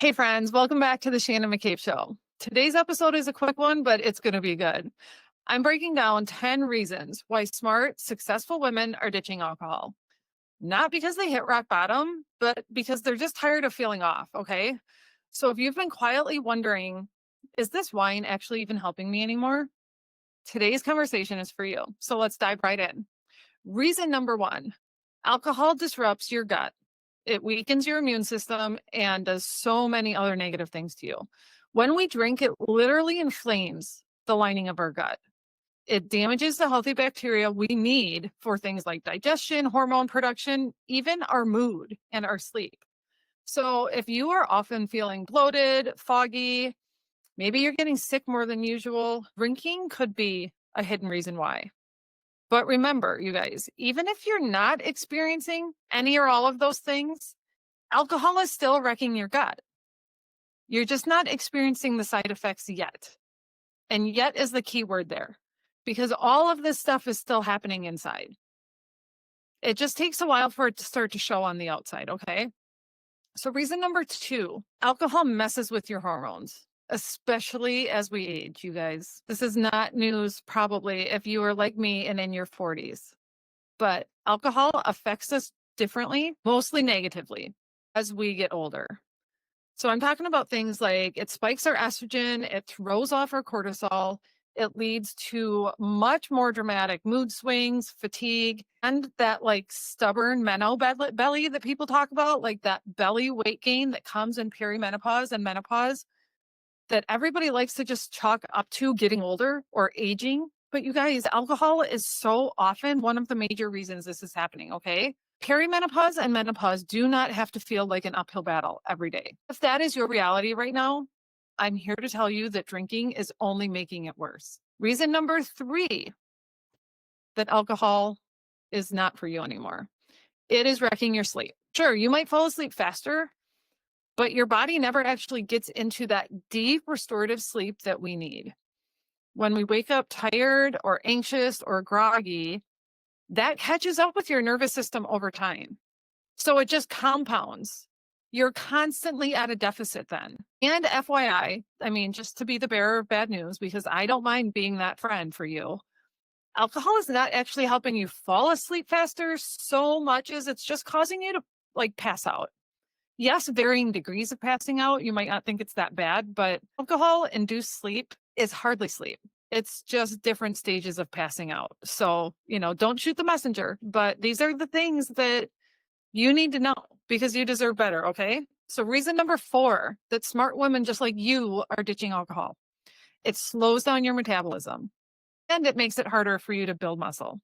Hey friends, welcome back to the Shannon McCabe Show. Today's episode is a quick one, but it's going to be good. I'm breaking down 10 reasons why smart, successful women are ditching alcohol. Not because they hit rock bottom, but because they're just tired of feeling off, okay? So if you've been quietly wondering, is this wine actually even helping me anymore? Today's conversation is for you. So let's dive right in. Reason number one, alcohol disrupts your gut. It weakens your immune system and does so many other negative things to you. When we drink, it literally inflames the lining of our gut. It damages the healthy bacteria we need for things like digestion, hormone production, even our mood and our sleep. So if you are often feeling bloated, foggy, maybe you're getting sick more than usual, drinking could be a hidden reason why. But remember, you guys, even if you're not experiencing any or all of those things, alcohol is still wrecking your gut. You're just not experiencing the side effects yet. And yet is the key word there, because all of this stuff is still happening inside. It just takes a while for it to start to show on the outside, okay? So reason number two, alcohol messes with your hormones, especially as we age, you guys. This is not news probably if you are like me and in your 40s, but alcohol affects us differently, mostly negatively, as we get older. So I'm talking about things like it spikes our estrogen, it throws off our cortisol, it leads to much more dramatic mood swings, fatigue, and that like stubborn belly that people talk about, like that belly weight gain that comes in perimenopause and menopause that everybody likes to just chalk up to getting older or aging. But you guys, alcohol is so often one of the major reasons this is happening, okay? Perimenopause and menopause do not have to feel like an uphill battle every day. If that is your reality right now, I'm here to tell you that drinking is only making it worse. Reason number three, that alcohol is not for you anymore. It is wrecking your sleep. Sure, you might fall asleep faster, but your body never actually gets into that deep restorative sleep that we need. When we wake up tired or anxious or groggy, that catches up with your nervous system over time. So it just compounds. You're constantly at a deficit then. And FYI, I mean, just to be the bearer of bad news, because I don't mind being that friend for you, alcohol is not actually helping you fall asleep faster so much as it's just causing you to like pass out. Yes, varying degrees of passing out. You might not think it's that bad, but alcohol-induced sleep is hardly sleep. It's just different stages of passing out. So, don't shoot the messenger, but these are the things that you need to know because you deserve better, okay? So reason number four, that smart women just like you are ditching alcohol. It slows down your metabolism and it makes it harder for you to build muscle.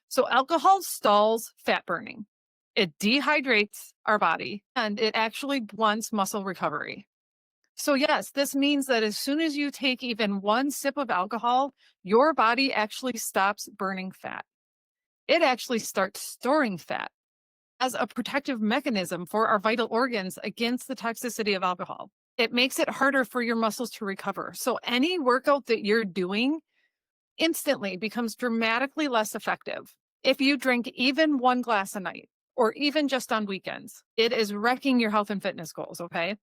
So alcohol stalls fat burning. It dehydrates our body and it actually blunts muscle recovery. So yes, this means that as soon as you take even one sip of alcohol, your body actually stops burning fat. It actually starts storing fat as a protective mechanism for our vital organs against the toxicity of alcohol. It makes it harder for your muscles to recover. So any workout that you're doing instantly becomes dramatically less effective if you drink even one glass a night or even just on weekends. It is wrecking your health and fitness goals, okay?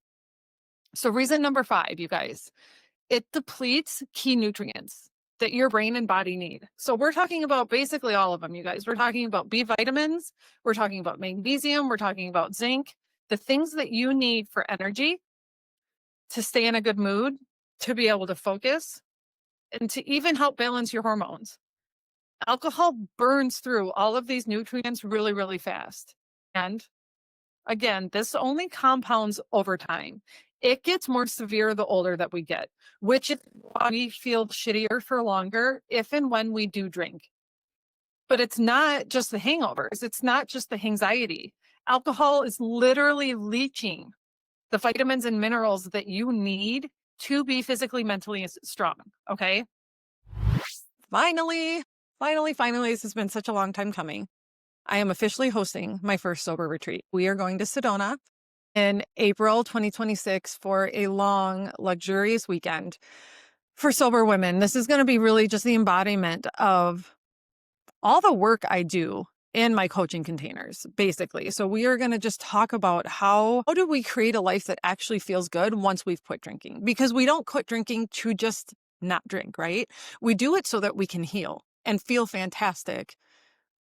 So reason number five, you guys, it depletes key nutrients that your brain and body need. So we're talking about basically all of them, you guys. We're talking about B vitamins, we're talking about magnesium, we're talking about zinc, the things that you need for energy, to stay in a good mood, to be able to focus, and to even help balance your hormones. Alcohol burns through all of these nutrients really, really fast. And again, this only compounds over time. It gets more severe the older that we get, which is why we feel shittier for longer if and when we do drink. But it's not just the hangovers. It's not just the anxiety. Alcohol is literally leaching the vitamins and minerals that you need to be physically, mentally strong. Okay. Finally, this has been such a long time coming. I am officially hosting my first sober retreat. We are going to Sedona in April 2026 for a long, luxurious weekend for sober women. This is going to be really just the embodiment of all the work I do in my coaching containers, basically. So we are going to just talk about how do we create a life that actually feels good once we've quit drinking? Because we don't quit drinking to just not drink, right? We do it so that we can heal and feel fantastic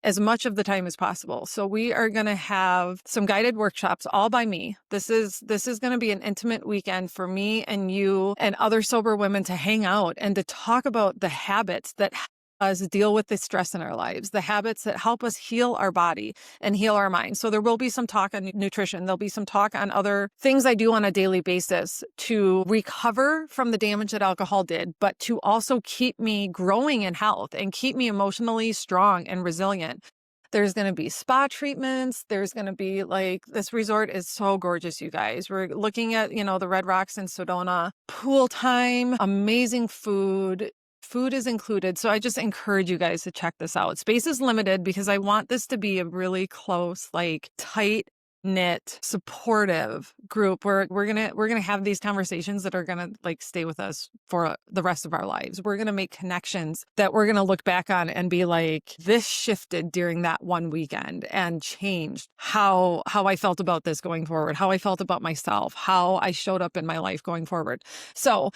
as much of the time as possible. So we are going to have some guided workshops all by me. This is going to be an intimate weekend for me and you and other sober women to hang out and to talk about the habits that help us deal with the stress in our lives, the habits that help us heal our body and heal our mind. So there will be some talk on nutrition. There'll be some talk on other things I do on a daily basis to recover from the damage that alcohol did, but to also keep me growing in health and keep me emotionally strong and resilient. There's going to be spa treatments. There's going to be this resort is so gorgeous, you guys. We're looking at, the Red Rocks in Sedona, pool time, amazing food. Food is included. So I just encourage you guys to check this out. Space is limited because I want this to be a really close, tight knit, supportive group where we're gonna have these conversations that are gonna stay with us for the rest of our lives. We're gonna make connections that we're gonna look back on and be like, this shifted during that one weekend and changed how I felt about this going forward, how I felt about myself, how I showed up in my life going forward. So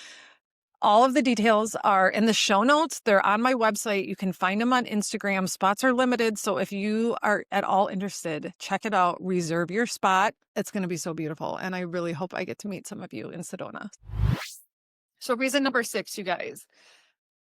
all of the details are in the show notes. They're on my website. You can find them on Instagram. Spots are limited. So if you are at all interested, check it out. Reserve your spot. It's going to be so beautiful. And I really hope I get to meet some of you in Sedona. So reason number 6, you guys,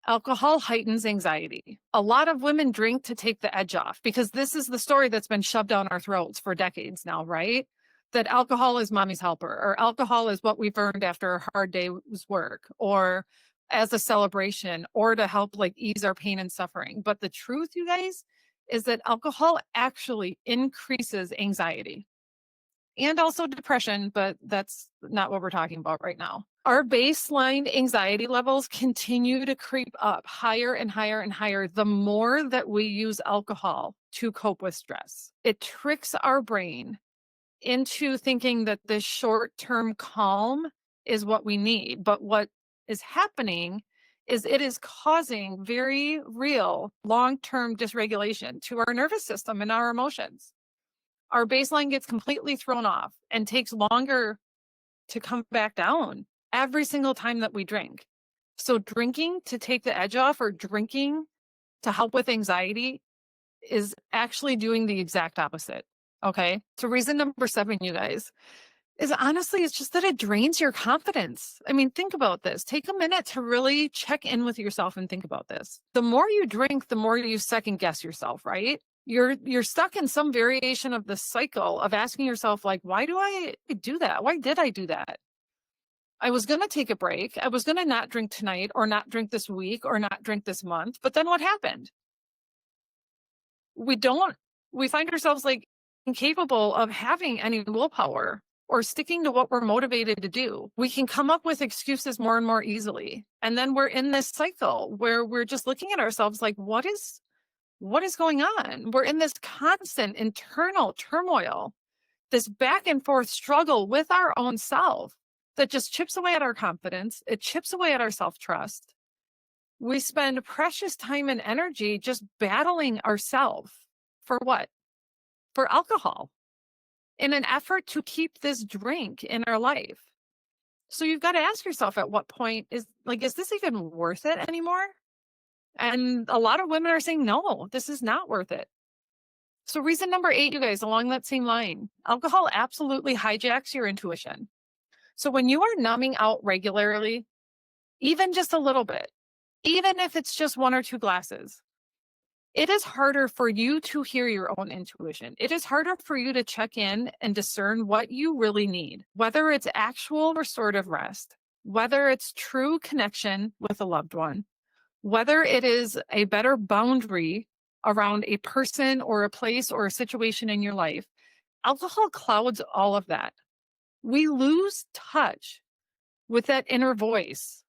alcohol heightens anxiety. A lot of women drink to take the edge off because this is the story that's been shoved down our throats for decades now, right? That alcohol is mommy's helper, or alcohol is what we've earned after a hard day's work, or as a celebration, or to help ease our pain and suffering. But the truth, you guys, is that alcohol actually increases anxiety and also depression, but that's not what we're talking about right now. Our baseline anxiety levels continue to creep up higher and higher and higher the more that we use alcohol to cope with stress. It tricks our brain into thinking that this short-term calm is what we need. But what is happening is it is causing very real long-term dysregulation to our nervous system and our emotions. Our baseline gets completely thrown off and takes longer to come back down every single time that we drink. So drinking to take the edge off or drinking to help with anxiety is actually doing the exact opposite. Okay. So reason number 7, you guys, is honestly, it's just that it drains your confidence. I mean, think about this. Take a minute to really check in with yourself and think about this. The more you drink, the more you second guess yourself, right? You're stuck in some variation of the cycle of asking yourself, why do I do that? Why did I do that? I was going to take a break. I was going to not drink tonight or not drink this week or not drink this month. But then what happened? We find ourselves incapable of having any willpower or sticking to what we're motivated to do. We can come up with excuses more and more easily. And then we're in this cycle where we're just looking at ourselves what is going on? We're in this constant internal turmoil, this back and forth struggle with our own self that just chips away at our confidence. It chips away at our self-trust. We spend precious time and energy just battling ourselves for what? For alcohol, in an effort to keep this drink in our life. So you've got to ask yourself at what point is this even worth it anymore? And a lot of women are saying, no, this is not worth it. So reason number 8, you guys, along that same line, alcohol absolutely hijacks your intuition. So when you are numbing out regularly, even just a little bit, even if it's just 1 or 2 glasses, it is harder for you to hear your own intuition. It is harder for you to check in and discern what you really need, whether it's actual restorative rest, whether it's true connection with a loved one, whether it is a better boundary around a person or a place or a situation in your life. Alcohol clouds all of that. We lose touch with that inner voice,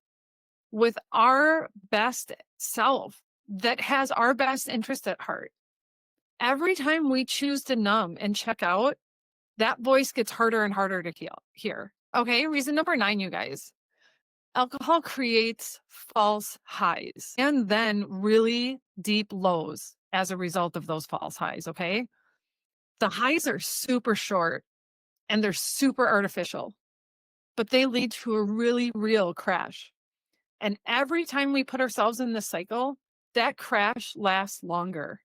with our best self that has our best interest at heart. Every time we choose to numb and check out, that voice gets harder and harder to hear. Okay, reason number 9, you guys. Alcohol creates false highs and then really deep lows as a result of those false highs, okay? The highs are super short and they're super artificial, but they lead to a really real crash. And every time we put ourselves in this cycle, that crash lasts longer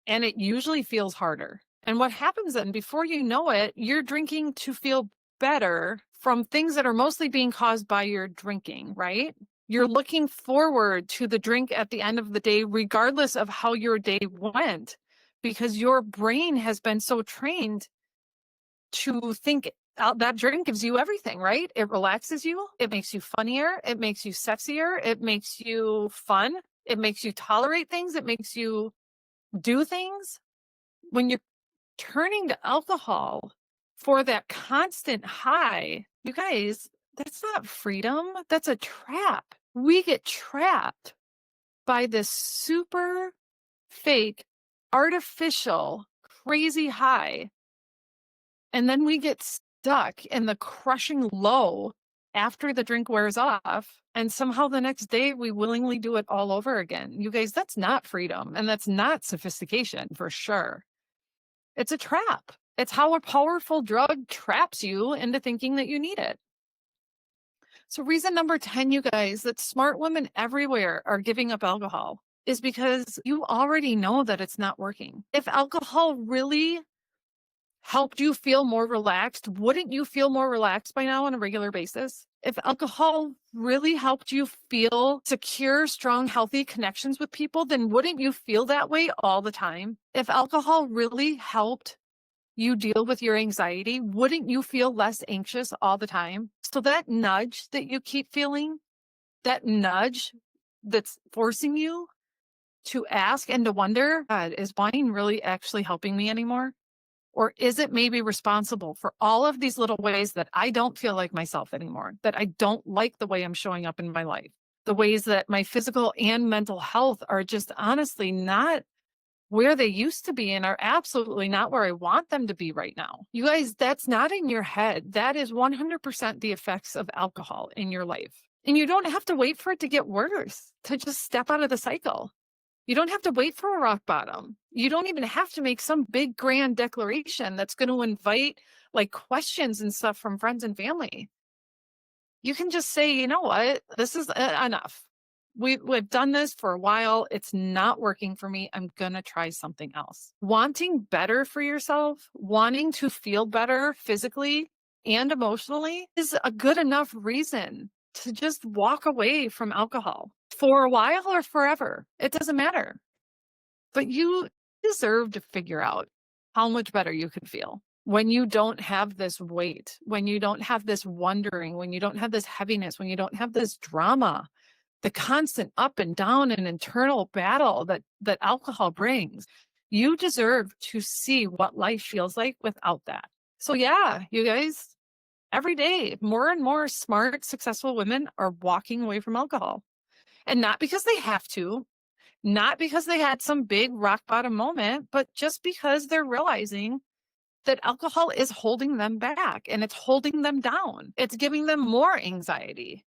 and it usually feels harder. And what happens then, before you know it, you're drinking to feel better from things that are mostly being caused by your drinking, right? You're looking forward to the drink at the end of the day, regardless of how your day went, because your brain has been so trained to think that drink gives you everything, right? It relaxes you. It makes you funnier. It makes you sexier. It makes you fun. It makes you tolerate things. It makes you do things. When you're turning to alcohol for that constant high, you guys, that's not freedom. That's a trap. We get trapped by this super fake, artificial, crazy high. And then we get stuck in the crushing low after the drink wears off. And somehow the next day we willingly do it all over again. You guys, that's not freedom. And that's not sophistication for sure. It's a trap. It's how a powerful drug traps you into thinking that you need it. So reason number 10, you guys, that smart women everywhere are giving up alcohol is because you already know that it's not working. If alcohol really helped you feel more relaxed, wouldn't you feel more relaxed by now on a regular basis? If alcohol really helped you feel secure, strong, healthy connections with people, then wouldn't you feel that way all the time? If alcohol really helped you deal with your anxiety, wouldn't you feel less anxious all the time? So that nudge that you keep feeling, that nudge that's forcing you to ask and to wonder, God, is wine really actually helping me anymore? Or is it maybe responsible for all of these little ways that I don't feel like myself anymore, that I don't like the way I'm showing up in my life, the ways that my physical and mental health are just honestly not where they used to be and are absolutely not where I want them to be right now. You guys, that's not in your head. That is 100% the effects of alcohol in your life. And you don't have to wait for it to get worse to just step out of the cycle. You don't have to wait for a rock bottom. You don't even have to make some big grand declaration that's going to invite like questions and stuff from friends and family. You can just say, you know what, this is enough. We've done this for a while. It's not working for me. I'm going to try something else. Wanting better for yourself, wanting to feel better physically and emotionally is a good enough reason to just walk away from alcohol for a while or forever. It doesn't matter. But you deserve to figure out how much better you can feel when you don't have this weight, when you don't have this wondering, when you don't have this heaviness, when you don't have this drama, the constant up and down and internal battle that alcohol brings. You deserve to see what life feels like without that. So yeah, you guys, every day, more and more smart, successful women are walking away from alcohol. And not because they have to, not because they had some big rock bottom moment, but just because they're realizing that alcohol is holding them back and it's holding them down. It's giving them more anxiety.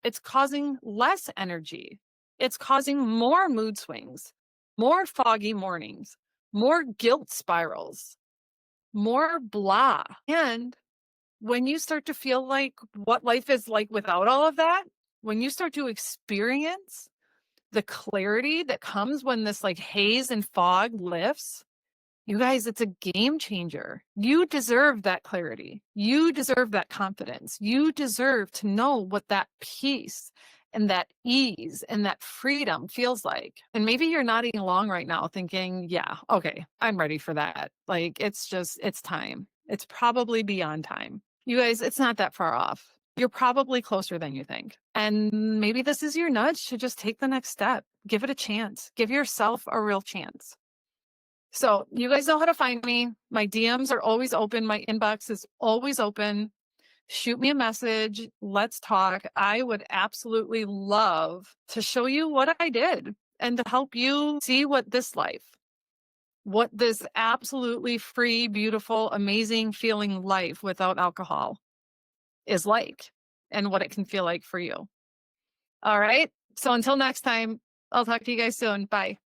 It's causing less energy. It's causing more mood swings, more foggy mornings, more guilt spirals, more blah. And when you start to feel like what life is like without all of that, when you start to experience the clarity that comes when this like haze and fog lifts, you guys, it's a game changer. You deserve that clarity. You deserve that confidence. You deserve to know what that peace and that ease and that freedom feels like. And maybe you're nodding along right now thinking, yeah, okay, I'm ready for that. Like, it's time. It's probably beyond time. You guys, it's not that far off. You're probably closer than you think. And maybe this is your nudge to just take the next step. Give it a chance. Give yourself a real chance. So you guys know how to find me. My DMs are always open. My inbox is always open. Shoot me a message. Let's talk. I would absolutely love to show you what I did and to help you see what this absolutely free, beautiful, amazing feeling life without alcohol is like and what it can feel like for you. All right. So until next time, I'll talk to you guys soon. Bye.